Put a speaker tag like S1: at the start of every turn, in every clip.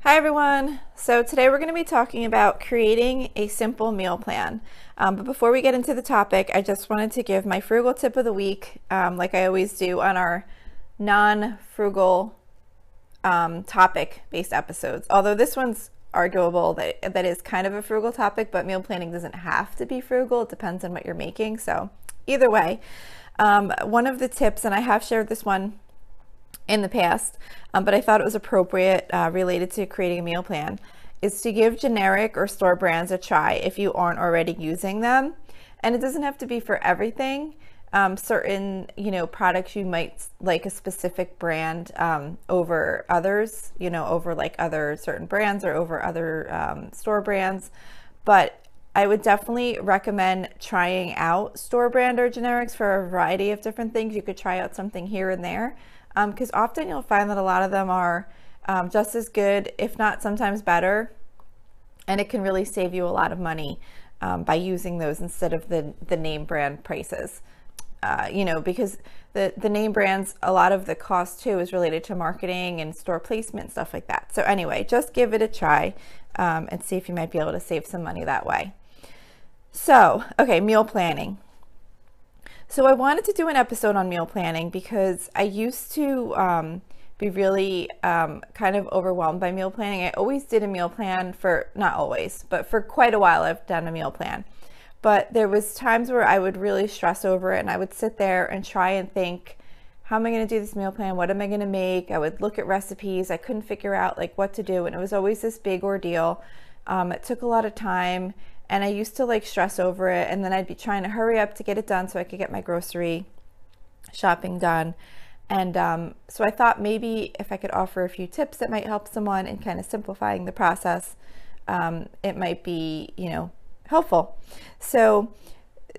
S1: Hi everyone! So today we're going to be talking about creating a simple meal plan. But before we get into the topic, I just wanted to give my frugal tip of the week, like I always do on our non-frugal topic-based episodes. Although this one's arguable that is kind of a frugal topic, but meal planning doesn't have to be frugal. It depends on what you're making. So either way, one of the tips, and I have shared this one in the past, but I thought it was appropriate related to creating a meal plan, is to give generic or store brands a try if you aren't already using them. And it doesn't have to be for everything. Certain, products you might like a specific brand over others, over like other certain brands or over other store brands. But I would definitely recommend trying out store brand or generics for a variety of different things. You could try out something here and there. Because often you'll find that a lot of them are just as good, if not sometimes better, and it can really save you a lot of money by using those instead of the name brand prices. Because the name brands, a lot of the cost too is related to marketing and store placement, stuff like that. So anyway, just give it a try and see if you might be able to save some money that way. So, okay, meal planning. So I wanted to do an episode on meal planning because I used to be really kind of overwhelmed by meal planning. I always did a meal plan not always, but for quite a while I've done a meal plan. But there was times where I would really stress over it and I would sit there and try and think, how am I going to do this meal plan? What am I going to make? I would look at recipes. I couldn't figure out like what to do, and it was always this big ordeal. It took a lot of time. And I used to like stress over it, and then I'd be trying to hurry up to get it done so I could get my grocery shopping done. And so I thought maybe if I could offer a few tips that might help someone in kind of simplifying the process, it might be, helpful. So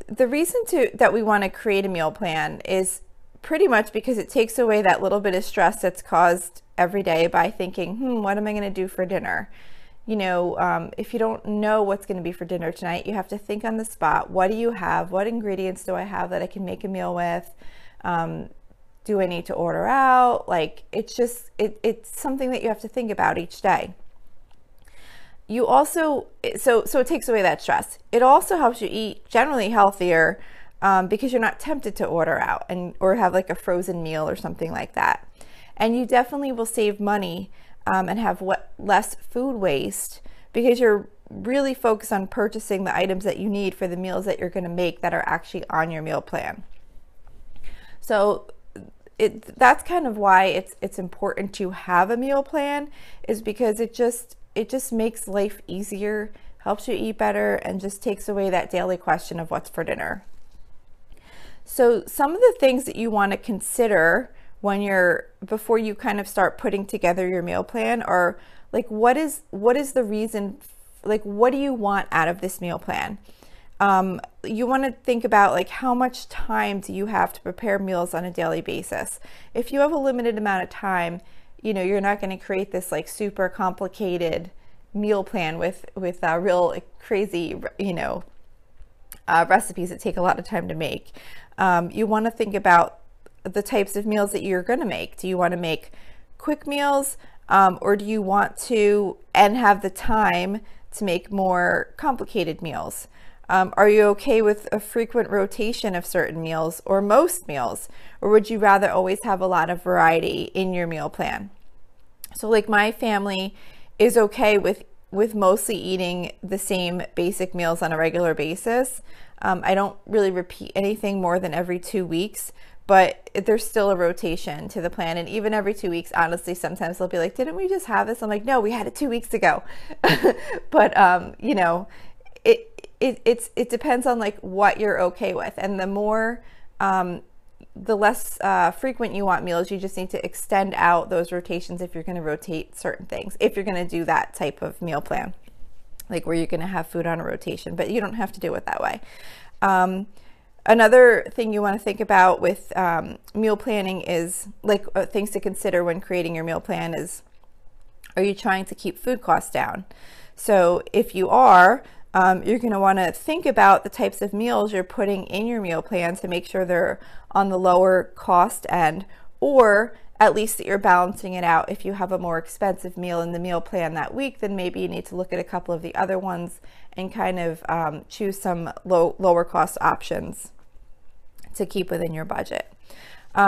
S1: the reason that we want to create a meal plan is pretty much because it takes away that little bit of stress that's caused every day by thinking, what am I going to do for dinner? If you don't know what's going to be for dinner tonight, you have to think on the spot. What do you have? What ingredients do I have that I can make a meal with? Do I need to order out? Like, it's something that you have to think about each day. You also, so it takes away that stress. It also helps you eat generally healthier because you're not tempted to order out or have like a frozen meal or something like that. And you definitely will save money and have less food waste because you're really focused on purchasing the items that you need for the meals that you're going to make that are actually on your meal plan. So that's kind of why it's important to have a meal plan, is because it just makes life easier, helps you eat better, and just takes away that daily question of what's for dinner. So some of the things that you want to consider before you kind of start putting together your meal plan are like, what is the reason, like, what do you want out of this meal plan? You want to think about like, how much time do you have to prepare meals on a daily basis? If you have a limited amount of time, you're not going to create this like super complicated meal plan with real crazy, recipes that take a lot of time to make. You want to think about the types of meals that you're going to make. Do you want to make quick meals, or do you want to and have the time to make more complicated meals? Are you okay with a frequent rotation of certain meals or most meals, or would you rather always have a lot of variety in your meal plan? So like my family is okay with mostly eating the same basic meals on a regular basis. I don't really repeat anything more than every 2 weeks, but there's still a rotation to the plan. And even every 2 weeks, honestly, sometimes they'll be like, didn't we just have this? I'm like, no, we had it 2 weeks ago. But, it depends on like what you're okay with. And the less frequent you want meals, you just need to extend out those rotations if you're going to rotate certain things, if you're going to do that type of meal plan, like where you're going to have food on a rotation, but you don't have to do it that way. Another thing you want to think about with meal planning is like things to consider when creating your meal plan is, are you trying to keep food costs down? So if you are, you're going to want to think about the types of meals you're putting in your meal plan to make sure they're on the lower cost end, or at least that you're balancing it out. If you have a more expensive meal in the meal plan that week, then maybe you need to look at a couple of the other ones and kind of choose some lower cost options to keep within your budget.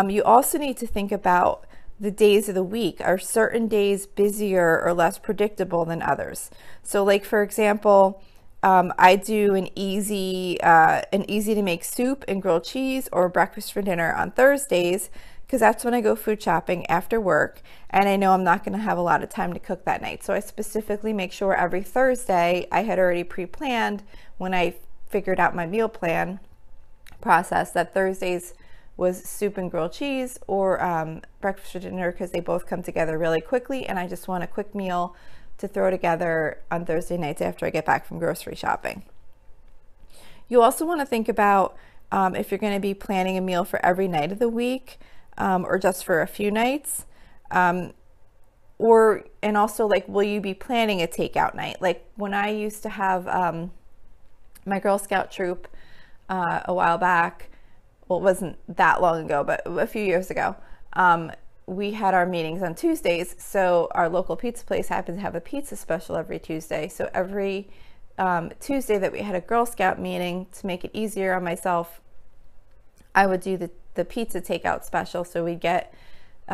S1: You also need to think about the days of the week. Are certain days busier or less predictable than others? So like, for example, I do an easy to make soup and grilled cheese or breakfast for dinner on Thursdays, because that's when I go food shopping after work, and I know I'm not going to have a lot of time to cook that night. So I specifically make sure every Thursday I had already pre-planned, when I figured out my meal plan process, that Thursdays was soup and grilled cheese or breakfast for dinner, because they both come together really quickly, and I just want a quick meal to throw together on Thursday nights after I get back from grocery shopping. You also want to think about if you're going to be planning a meal for every night of the week, or just for a few nights, and also, like, will you be planning a takeout night? Like when I used to have my Girl Scout troop a while back, well, it wasn't that long ago, but a few years ago, we had our meetings on Tuesdays. So our local pizza place happened to have a pizza special every Tuesday. So every Tuesday that we had a Girl Scout meeting, to make it easier on myself, I would do the pizza takeout special. So we'd get 2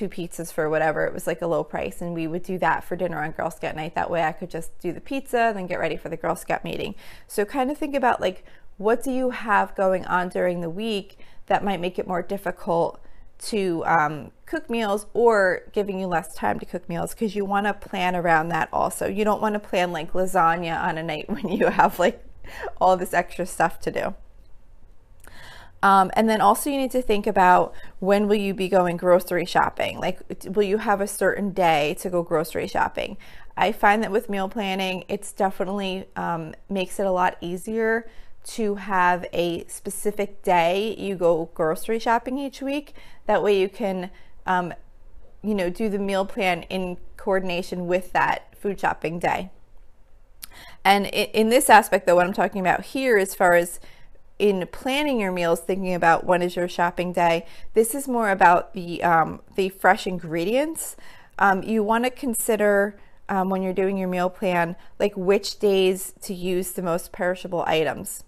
S1: pizzas for whatever, it was like a low price, and we would do that for dinner on Girl Scout night. That way I could just do the pizza, then get ready for the Girl Scout meeting. So kind of think about, like, what do you have going on during the week that might make it more difficult to cook meals, or giving you less time to cook meals, because you want to plan around that also. You don't want to plan like lasagna on a night when you have like all this extra stuff to do. And then also you need to think about, when will you be going grocery shopping? Like, will you have a certain day to go grocery shopping? I find that with meal planning, it's definitely makes it a lot easier to have a specific day you go grocery shopping each week. That way you can, do the meal plan in coordination with that food shopping day. And in this aspect, though, what I'm talking about here, as far as in planning your meals, thinking about when is your shopping day, this is more about the fresh ingredients. You want to consider when you're doing your meal plan, like which days to use the most perishable items.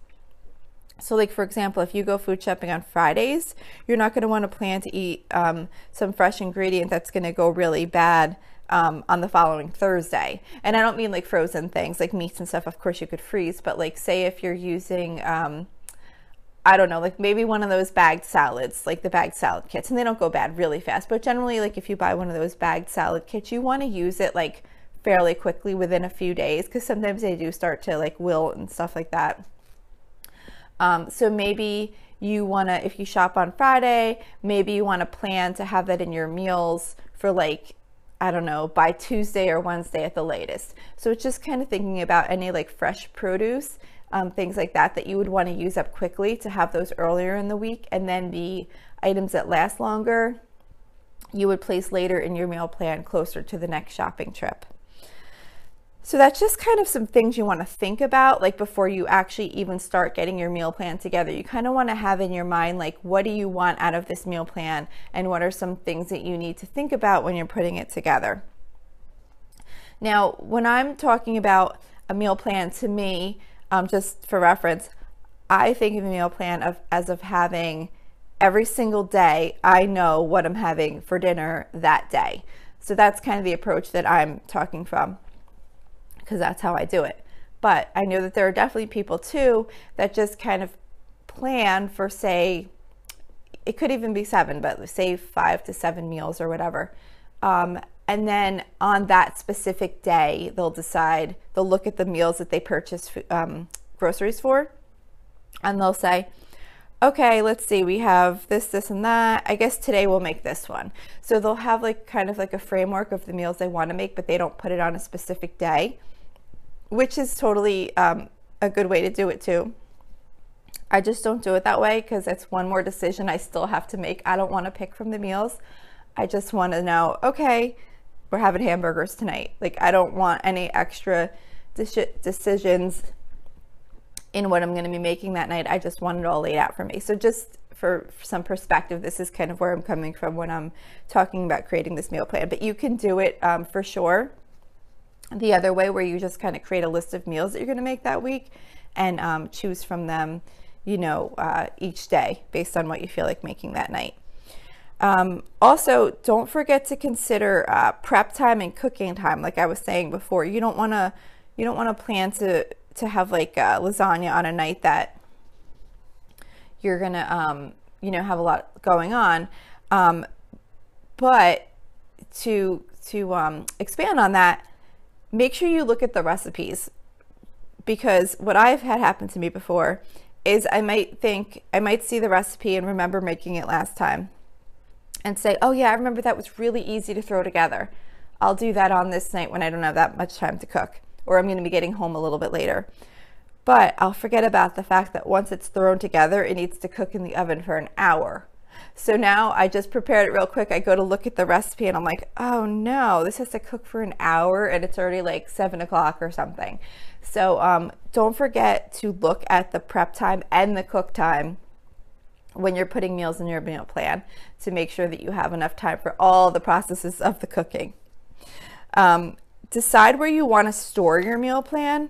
S1: So like, for example, if you go food shopping on Fridays, you're not going to want to plan to eat some fresh ingredient that's going to go really bad on the following Thursday. And I don't mean like frozen things like meats and stuff, of course you could freeze, but like, say if you're using, I don't know, like maybe one of those bagged salads, like the bagged salad kits, and they don't go bad really fast, but generally, like if you buy one of those bagged salad kits, you want to use it like fairly quickly within a few days, because sometimes they do start to like wilt and stuff like that. So maybe you want to, if you shop on Friday, maybe you want to plan to have that in your meals for like, I don't know, by Tuesday or Wednesday at the latest. So it's just kind of thinking about any like fresh produce, things like that you would want to use up quickly, to have those earlier in the week, and then the items that last longer you would place later in your meal plan closer to the next shopping trip. So that's just kind of some things you want to think about, like before you actually even start getting your meal plan together. You kind of want to have in your mind, like, what do you want out of this meal plan, and what are some things that you need to think about when you're putting it together. Now, when I'm talking about a meal plan, to me, just for reference, I think of a meal plan as having every single day, I know what I'm having for dinner that day. So that's kind of the approach that I'm talking from, because that's how I do it. But I know that there are definitely people too that just kind of plan for, say, it could even be 7, but say 5 to 7 meals or whatever. And then on that specific day, they'll decide, they'll look at the meals that they purchased groceries for, and they'll say, okay, let's see, we have this, and that. I guess today we'll make this one. So they'll have like kind of like a framework of the meals they want to make, but they don't put it on a specific day, which is totally a good way to do it too. I just don't do it that way, because it's one more decision I still have to make. I don't want to pick from the meals. I just want to know, okay, we're having hamburgers tonight. Like, I don't want any extra decisions in what I'm going to be making that night. I just want it all laid out for me. So just for some perspective, this is kind of where I'm coming from when I'm talking about creating this meal plan. But you can do it for sure the other way, where you just kind of create a list of meals that you're going to make that week and choose from them, you know, each day based on what you feel like making that night. Also, don't forget to consider prep time and cooking time. Like I was saying before, you don't want to plan to have like lasagna on a night that you're gonna you know, have a lot going on. But to expand on that, make sure you look at the recipes, because what I've had happen to me before is I might see the recipe and remember making it last time and say, oh yeah, I remember that was really easy to throw together. I'll do that on this night when I don't have that much time to cook, or I'm going to be getting home a little bit later. But I'll forget about the fact that once it's thrown together, it needs to cook in the oven for an hour. So now I just prepared it real quick. I go to look at the recipe and I'm like, oh no, this has to cook for an hour and it's already like 7 o'clock or something. So don't forget to look at the prep time and the cook time when you're putting meals in your meal plan, to make sure that you have enough time for all the processes of the cooking. Decide where you want to store your meal plan.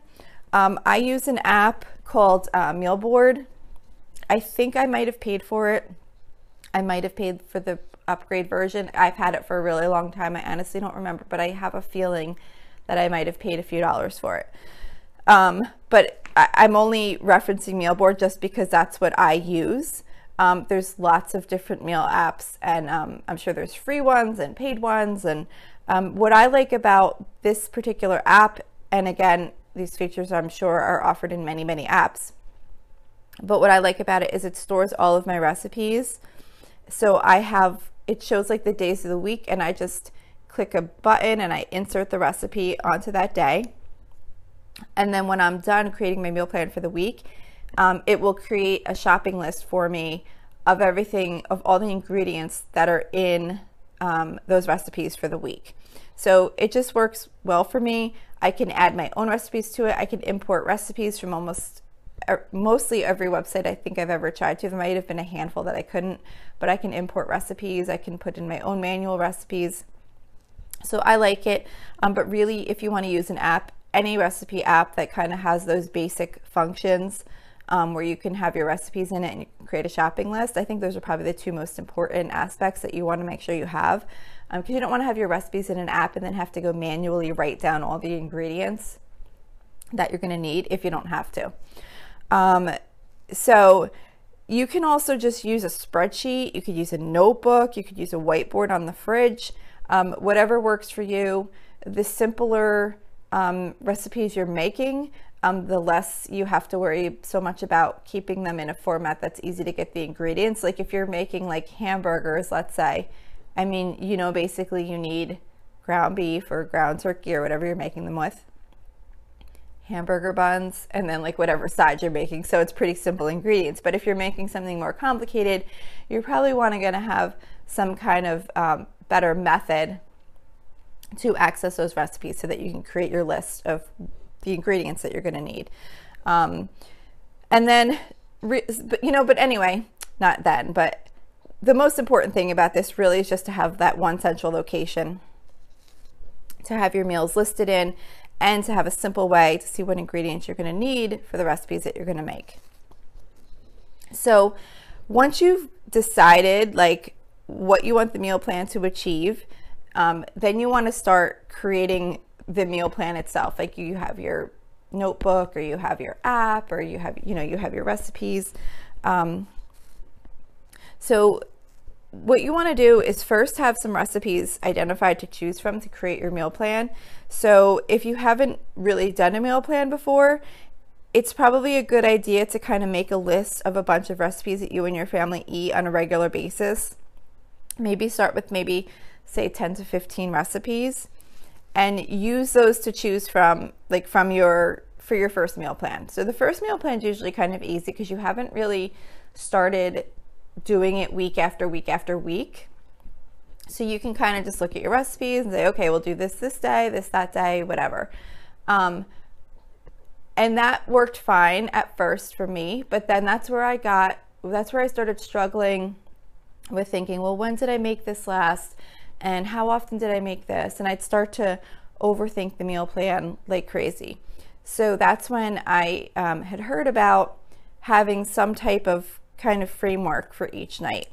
S1: I use an app called Mealboard. I think I might have paid for it. I might have paid for the upgrade version. I've had it for a really long time. I honestly don't remember, but I have a feeling that I might have paid a few dollars for it. But I'm only referencing Mealboard just because that's what I use. There's lots of different meal apps, and I'm sure there's free ones and paid ones. And what I like about this particular app, and again, these features I'm sure are offered in many, many apps, but what I like about it is it stores all of my recipes. So it shows like the days of the week, and I just click a button and I insert the recipe onto that day. And then when I'm done creating my meal plan for the week, it will create a shopping list for me of everything, of all the ingredients that are in those recipes for the week. So it just works well for me. I can add my own recipes to it. I can import recipes from mostly every website I think I've ever tried to. There might have been a handful that I couldn't, but I can import recipes. I can put in my own manual recipes. So I like it. But really, if you want to use an app, any recipe app that kind of has those basic functions, where you can have your recipes in it and you can create a shopping list, I think those are probably the two most important aspects that you want to make sure you have, because you don't want to have your recipes in an app and then have to go manually write down all the ingredients that you're going to need if you don't have to. So you can also just use a spreadsheet. You could use a notebook. You could use a whiteboard on the fridge. Whatever works for you. The simpler recipes you're making, the less you have to worry so much about keeping them in a format that's easy to get the ingredients. Like if you're making like hamburgers, let's say, I mean, you know, basically you need ground beef or ground turkey or whatever you're making them with, hamburger buns, and then like whatever sides you're making. So it's pretty simple ingredients. But if you're making something more complicated, you're probably going to have some kind of better method to access those recipes so that you can create your list of the ingredients that you're going to need. And then, but anyway, not then, but the most important thing about this really is just to have that one central location to have your meals listed in, and to have a simple way to see what ingredients you're going to need for the recipes that you're going to make. So once you've decided like what you want the meal plan to achieve, then you want to start creating the meal plan itself. Like you have your notebook, or you have your app, or you have your recipes. So what you want to do is first have some recipes identified to choose from to create your meal plan. So if you haven't really done a meal plan before, it's probably a good idea to kind of make a list of a bunch of recipes that you and your family eat on a regular basis. Maybe start with say 10 to 15 recipes, and use those to choose from, like for your first meal plan. So the first meal plan is usually kind of easy because you haven't really started doing it week after week after week. So you can kind of just look at your recipes and say, okay, we'll do this day, this that day, whatever. And that worked fine at first for me, but then that's where I got that's where I started struggling with thinking, well, when did I make this last? And how often did I make this? And I'd start to overthink the meal plan like crazy. So that's when I had heard about having some type of kind of framework for each night,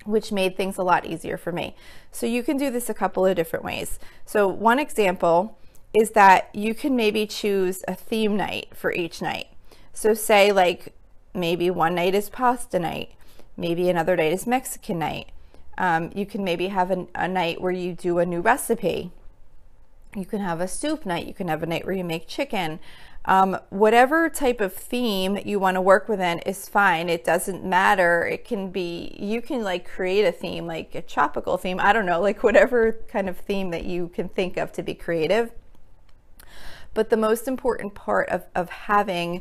S1: which made things a lot easier for me. So you can do this a couple of different ways. So one example is that you can maybe choose a theme night for each night. So say like maybe one night is pasta night, maybe another night is Mexican night. You can maybe have a night where you do a new recipe. You can have a soup night. You can have a night where you make chicken. Whatever type of theme you want to work within is fine. It doesn't matter. It can be, you can like create a theme, like a tropical theme. I don't know, like whatever kind of theme that you can think of to be creative. But the most important part of having,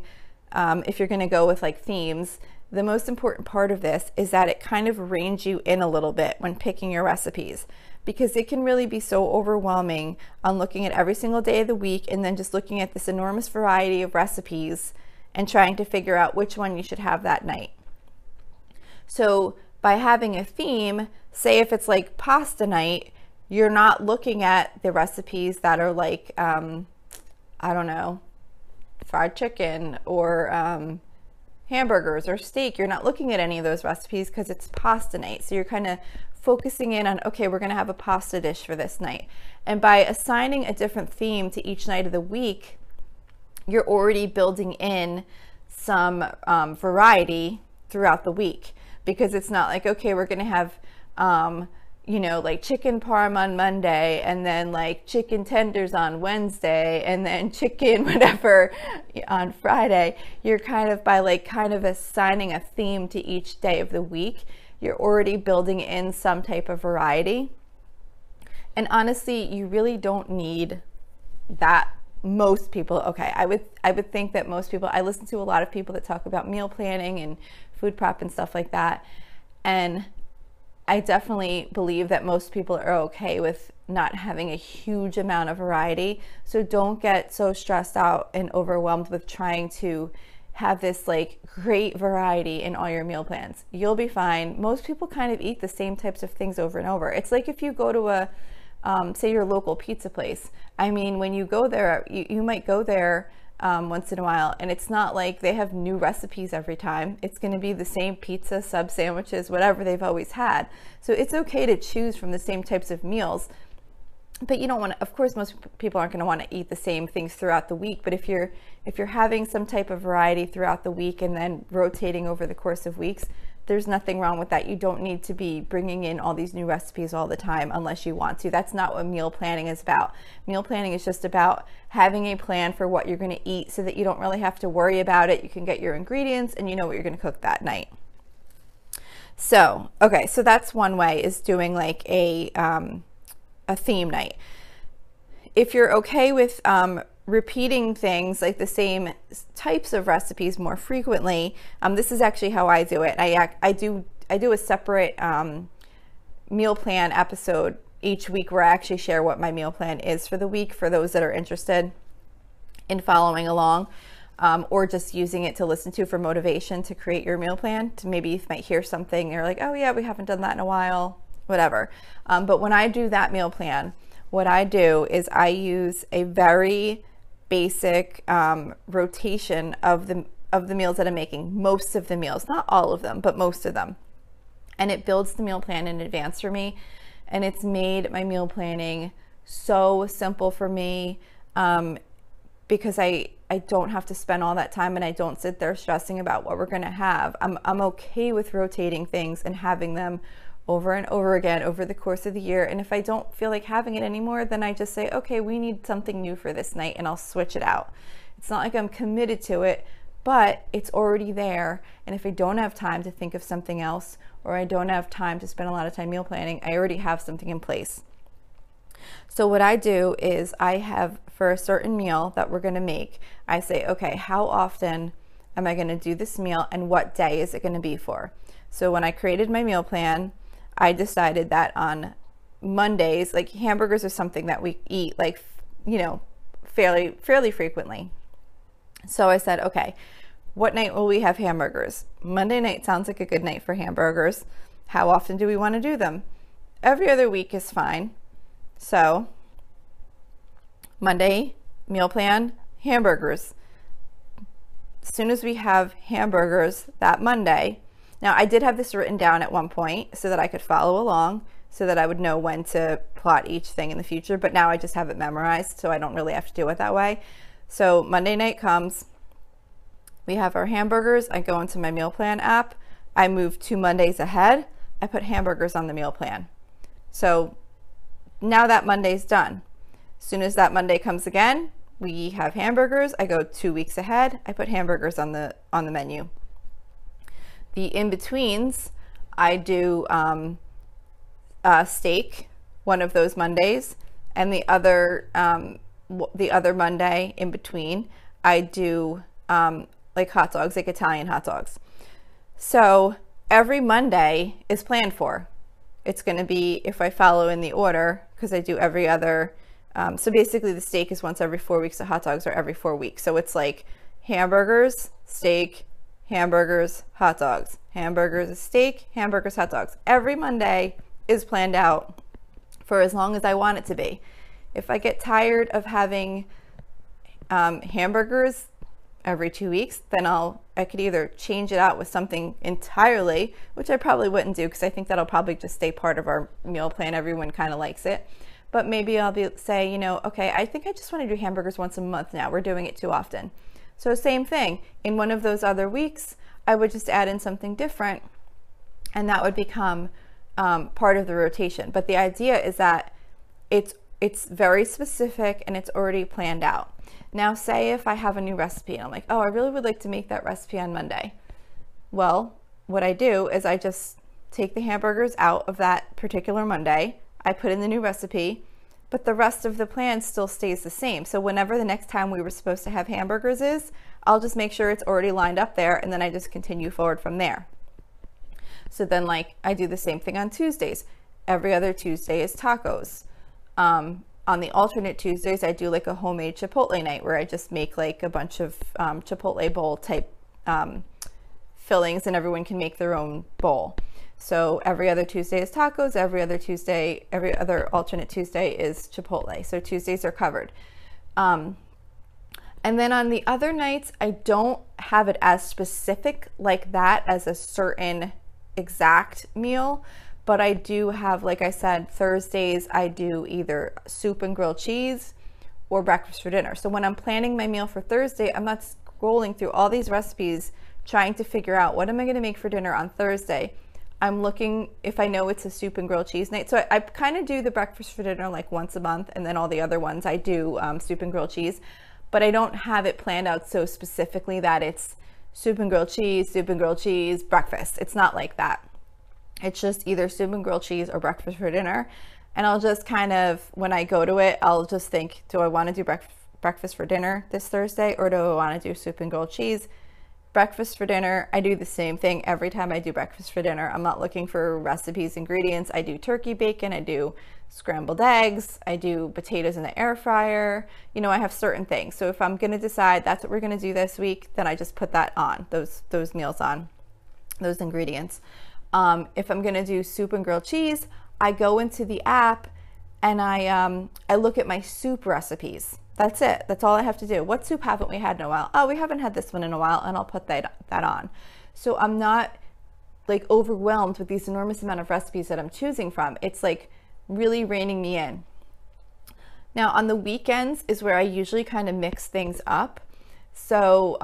S1: if you're going to go with like themes, the most important part of this is that it kind of reins you in a little bit when picking your recipes, because it can really be so overwhelming on looking at every single day of the week and then just looking at this enormous variety of recipes and trying to figure out which one you should have that night. So by having a theme, say if it's like pasta night, you're not looking at the recipes that are like, I don't know, fried chicken or hamburgers or steak. You're not looking at any of those recipes because it's pasta night. So you're kind of focusing in on, okay, we're going to have a pasta dish for this night. And by assigning a different theme to each night of the week, you're already building in some variety throughout the week, because it's not like, okay, we're going to have, you know, like chicken parm on Monday and then like chicken tenders on Wednesday and then chicken whatever on Friday. You're kind of assigning a theme to each day of the week. You're already building in some type of variety. And honestly, you really don't need that. Most people, okay, I would think that most people, I listen to a lot of people that talk about meal planning and food prep and stuff like that. And I definitely believe that most people are okay with not having a huge amount of variety. So don't get so stressed out and overwhelmed with trying to have this like great variety in all your meal plans. You'll be fine. Most people kind of eat the same types of things over and over. It's like if you go to a, say your local pizza place. I mean, when you go there, you might go there once in a while, and it's not like they have new recipes every time. It's going to be the same pizza, sub sandwiches, whatever they've always had. So it's okay to choose from the same types of meals, but you don't want to, of course, most people aren't going to want to eat the same things throughout the week. But if you're having some type of variety throughout the week and then rotating over the course of weeks, there's nothing wrong with that. You don't need to be bringing in all these new recipes all the time unless you want to. That's not what meal planning is about. Meal planning is just about having a plan for what you're going to eat so that you don't really have to worry about it. You can get your ingredients and you know what you're going to cook that night. So, okay, so that's one way, is doing like a theme night. If you're okay with repeating things like the same types of recipes more frequently, this is actually how I do it. I do a separate meal plan episode each week where I actually share what my meal plan is for the week for those that are interested in following along, or just using it to listen to for motivation to create your meal plan. To maybe you might hear something, you're like, oh yeah, we haven't done that in a while, whatever. But when I do that meal plan, what I do is I use a very basic rotation of the meals that I'm making. Most of the meals, not all of them, but most of them. And it builds the meal plan in advance for me. And it's made my meal planning so simple for me, because I don't have to spend all that time and I don't sit there stressing about what we're going to have. I'm okay with rotating things and having them over and over again over the course of the year. And if I don't feel like having it anymore, then I just say, okay, we need something new for this night, and I'll switch it out. It's not like I'm committed to it, but it's already there. And if I don't have time to think of something else, or I don't have time to spend a lot of time meal planning, I already have something in place. So what I do is I have, for a certain meal that we're going to make, I say, okay, how often am I going to do this meal and what day is it going to be for? So when I created my meal plan, I decided that on Mondays, like hamburgers are something that we eat like, you know, fairly frequently. So I said, okay, what night will we have hamburgers? Monday night sounds like a good night for hamburgers. How often do we want to do them? Every other week is fine. So Monday, meal plan, hamburgers. As soon as we have hamburgers that Monday, now I did have this written down at one point so that I could follow along, so that I would know when to plot each thing in the future, but now I just have it memorized, so I don't really have to do it that way. So Monday night comes, we have our hamburgers, I go into my meal plan app, I move 2 Mondays ahead, I put hamburgers on the meal plan. So now that Monday's done. As soon as that Monday comes again, we have hamburgers, I go 2 weeks ahead, I put hamburgers on the menu. The in-betweens, I do steak one of those Mondays, and the other Monday in between I do like hot dogs, like Italian hot dogs. So every Monday is planned for. It's going to be, if I follow in the order, because I do every other, so basically the steak is once every 4 weeks, the hot dogs are every 4 weeks. So it's like hamburgers, steak, hamburgers, hot dogs, hamburgers, steak, hamburgers, hot dogs. Every Monday is planned out for as long as I want it to be. If I get tired of having hamburgers every 2 weeks, then I could either change it out with something entirely, which I probably wouldn't do because I think that'll probably just stay part of our meal plan. Everyone kind of likes it. But maybe I'll say, you know, okay, I think I just want to do hamburgers once a month now. We're doing it too often. So same thing. In one of those other weeks, I would just add in something different, and that would become part of the rotation. But the idea is that it's very specific and it's already planned out. Now, say if I have a new recipe and I'm like, oh, I really would like to make that recipe on Monday. Well, what I do is I just take the hamburgers out of that particular Monday. I put in the new recipe, but the rest of the plan still stays the same. So whenever the next time we were supposed to have hamburgers is, I'll just make sure it's already lined up there, and then I just continue forward from there. So then, like, I do the same thing on Tuesdays. Every other Tuesday is tacos. On the alternate Tuesdays, I do like a homemade Chipotle night where I just make like a bunch of Chipotle bowl type fillings, and everyone can make their own bowl. So every other Tuesday is tacos. Every other alternate Tuesday is Chipotle. So Tuesdays are covered. And then on the other nights, I don't have it as specific like that as a certain exact meal, but I do have, like I said, Thursdays I do either soup and grilled cheese or breakfast for dinner. So when I'm planning my meal for Thursday, I'm not scrolling through all these recipes trying to figure out what am I going to make for dinner on Thursday. I'm looking if I know it's a soup and grilled cheese night. So I kind of do the breakfast for dinner like once a month, and then all the other ones I do soup and grilled cheese, but I don't have it planned out so specifically that it's soup and grilled cheese, breakfast. It's not like that. It's just either soup and grilled cheese or breakfast for dinner. And I'll just kind of, when I go to it, I'll just think, do I want to do breakfast for dinner this Thursday, or do I want to do soup and grilled cheese? Breakfast for dinner, I do the same thing every time I do breakfast for dinner. I'm not looking for recipes, ingredients. I do turkey bacon, I do scrambled eggs, I do potatoes in the air fryer. You know, I have certain things. So if I'm going to decide that's what we're going to do this week, then I just put that on, those meals on, those ingredients. If I'm going to do soup and grilled cheese, I go into the app and I look at my soup recipes. That's it. That's all I have to do. What soup haven't we had in a while? Oh, we haven't had this one in a while, and I'll put that on. So I'm not like overwhelmed with these enormous amount of recipes that I'm choosing from. It's like really reining me in. Now on the weekends is where I usually kind of mix things up. So,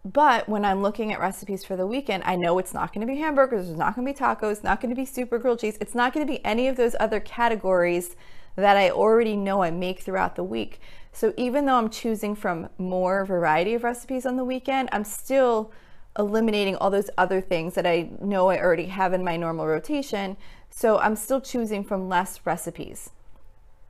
S1: but when I'm looking at recipes for the weekend, I know it's not going to be hamburgers, it's not going to be tacos, not going to be super grilled cheese. It's not going to be any of those other categories that I already know I make throughout the week. So even though I'm choosing from more variety of recipes on the weekend, I'm still eliminating all those other things that I know I already have in my normal rotation. So I'm still choosing from less recipes.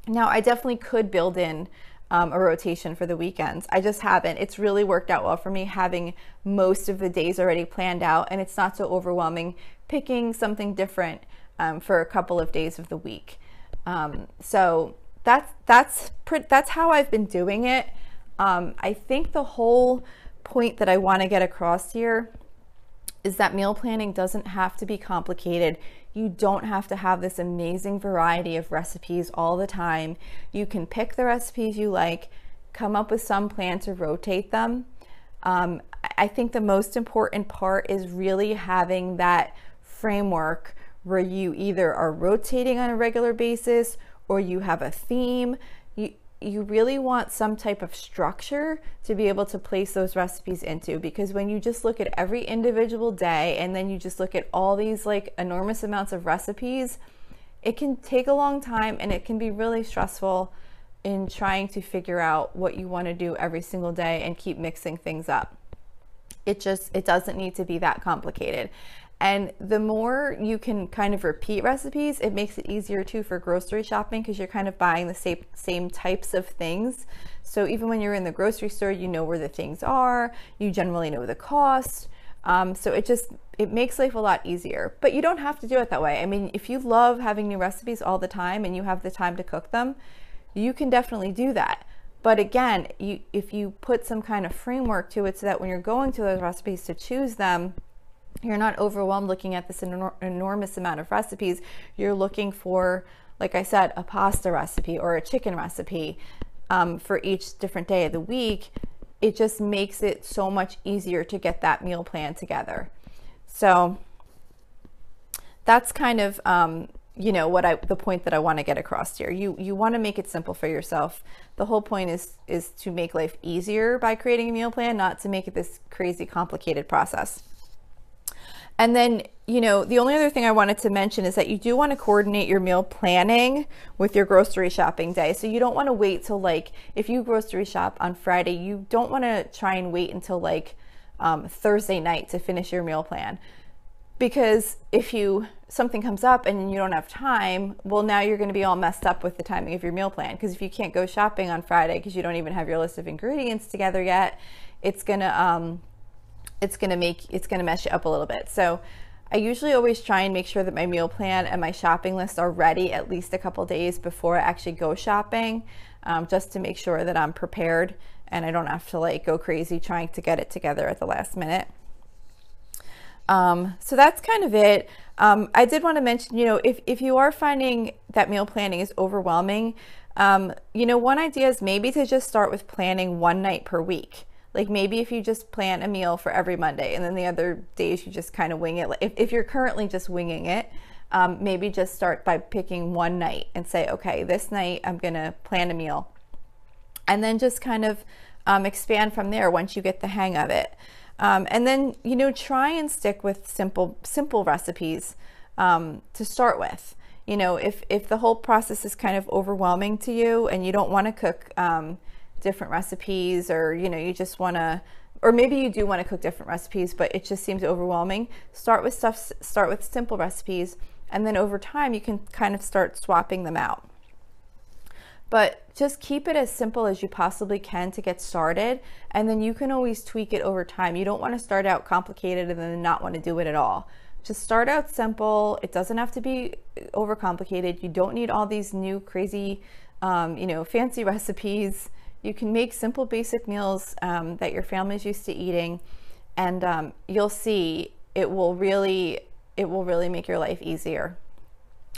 S1: Now, I definitely could build in a rotation for the weekends. I just haven't. It's really worked out well for me having most of the days already planned out, and it's not so overwhelming picking something different for a couple of days of the week. So that's how I've been doing it. I think the whole point that I want to get across here is that meal planning doesn't have to be complicated. You don't have to have this amazing variety of recipes all the time. You can pick the recipes you like, come up with some plan to rotate them. I think the most important part is really having that framework where you either are rotating on a regular basis or you have a theme. You really want some type of structure to be able to place those recipes into, because when you just look at every individual day and then you just look at all these like enormous amounts of recipes, it can take a long time and it can be really stressful in trying to figure out what you want to do every single day and keep mixing things up. It doesn't need to be that complicated. And the more you can kind of repeat recipes, it makes it easier too for grocery shopping, because you're kind of buying the same types of things. So even when you're in the grocery store, you know where the things are, you generally know the cost. So it makes life a lot easier, but you don't have to do it that way. I mean, if you love having new recipes all the time and you have the time to cook them, you can definitely do that. But again, if you put some kind of framework to it so that when you're going to those recipes to choose them, you're not overwhelmed looking at this enormous amount of recipes. You're looking for, like I said, a pasta recipe or a chicken recipe for each different day of the week. It just makes it so much easier to get that meal plan together. So that's kind of the point that I want to get across here. You want to make it simple for yourself. The whole point is to make life easier by creating a meal plan, not to make it this crazy complicated process. And then, the only other thing I wanted to mention is that you do want to coordinate your meal planning with your grocery shopping day. So you don't want to wait till if you grocery shop on Friday, you don't want to try and wait until Thursday night to finish your meal plan. Because if something comes up and you don't have time, well, now you're going to be all messed up with the timing of your meal plan. Because if you can't go shopping on Friday because you don't even have your list of ingredients together yet, it's going to mess you up a little bit. So I usually always try and make sure that my meal plan and my shopping list are ready at least a couple days before I actually go shopping, just to make sure that I'm prepared and I don't have to go crazy trying to get it together at the last minute. So that's kind of it. I did want to mention, if you are finding that meal planning is overwhelming, one idea is maybe to just start with planning one night per week. Like maybe if you just plan a meal for every Monday and then the other days you just kind of wing it. If you're currently just winging it, maybe just start by picking one night and say, okay, this night I'm going to plan a meal. And then just kind of expand from there once you get the hang of it. And then, try and stick with simple recipes to start with. If the whole process is kind of overwhelming to you and you don't want to cook different recipes, or you just want to, or maybe you do want to cook different recipes but it just seems overwhelming, start with simple recipes, and then over time you can kind of start swapping them out. But just keep it as simple as you possibly can to get started, and then you can always tweak it over time. You don't want to start out complicated and then not want to do it at all. Just start out simple. It doesn't have to be overcomplicated. You don't need all these new crazy fancy recipes. You can make simple basic meals that your family's used to eating, and you'll see it will really make your life easier.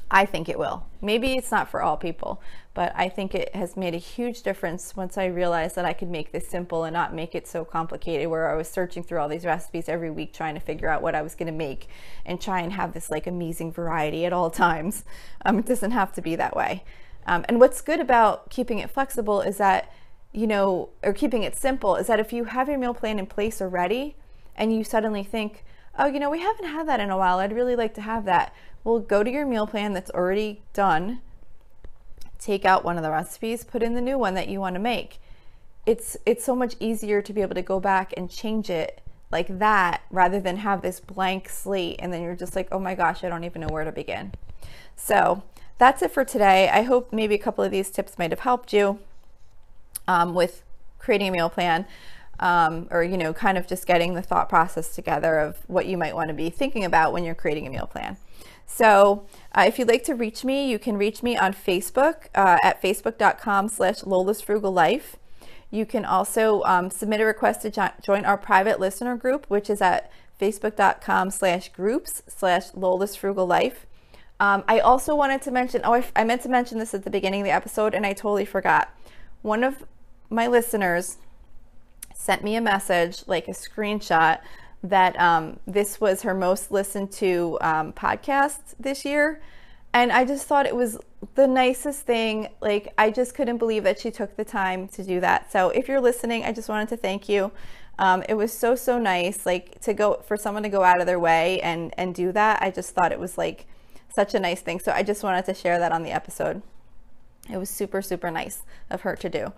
S1: I think it will. Maybe it's not for all people, but I think it has made a huge difference once I realized that I could make this simple and not make it so complicated, where I was searching through all these recipes every week trying to figure out what I was going to make and try and have this amazing variety at all times. It doesn't have to be that way. And what's good about keeping it flexible is that, or keeping it simple, is that if you have your meal plan in place already and you suddenly think, oh, we haven't had that in a while, I'd really like to have that. Well, go to your meal plan that's already done, take out one of the recipes, put in the new one that you want to make. It's so much easier to be able to go back and change it like that, rather than have this blank slate and then you're just like, oh my gosh, I don't even know where to begin. So that's it for today. I hope maybe a couple of these tips might have helped you with creating a meal plan, or kind of just getting the thought process together of what you might want to be thinking about when you're creating a meal plan. So if you'd like to reach me, you can reach me on Facebook at facebook.com/Lola's Frugal Life. You can also submit a request to join our private listener group, which is at facebook.com/groups/Lola's Frugal Life. I also wanted to mention, I meant to mention this at the beginning of the episode and I totally forgot. One of my listeners sent me a message, like a screenshot, that this was her most listened to podcast this year. And I just thought it was the nicest thing. Like, I just couldn't believe that she took the time to do that. So if you're listening, I just wanted to thank you. It was so nice, like, for someone to go out of their way and do that. I just thought it was like such a nice thing. So I just wanted to share that on the episode. It was super nice of her to do.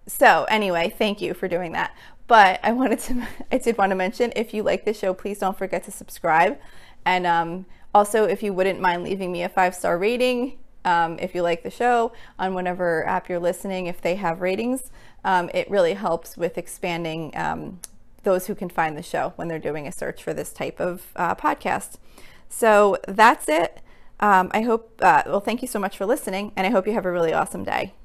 S1: So anyway, thank you for doing that. But I did want to mention, if you like the show, please don't forget to subscribe. And also, if you wouldn't mind leaving me a 5-star rating, if you like the show, on whatever app you're listening, if they have ratings, it really helps with expanding those who can find the show when they're doing a search for this type of podcast. So that's it. Thank you so much for listening, and I hope you have a really awesome day.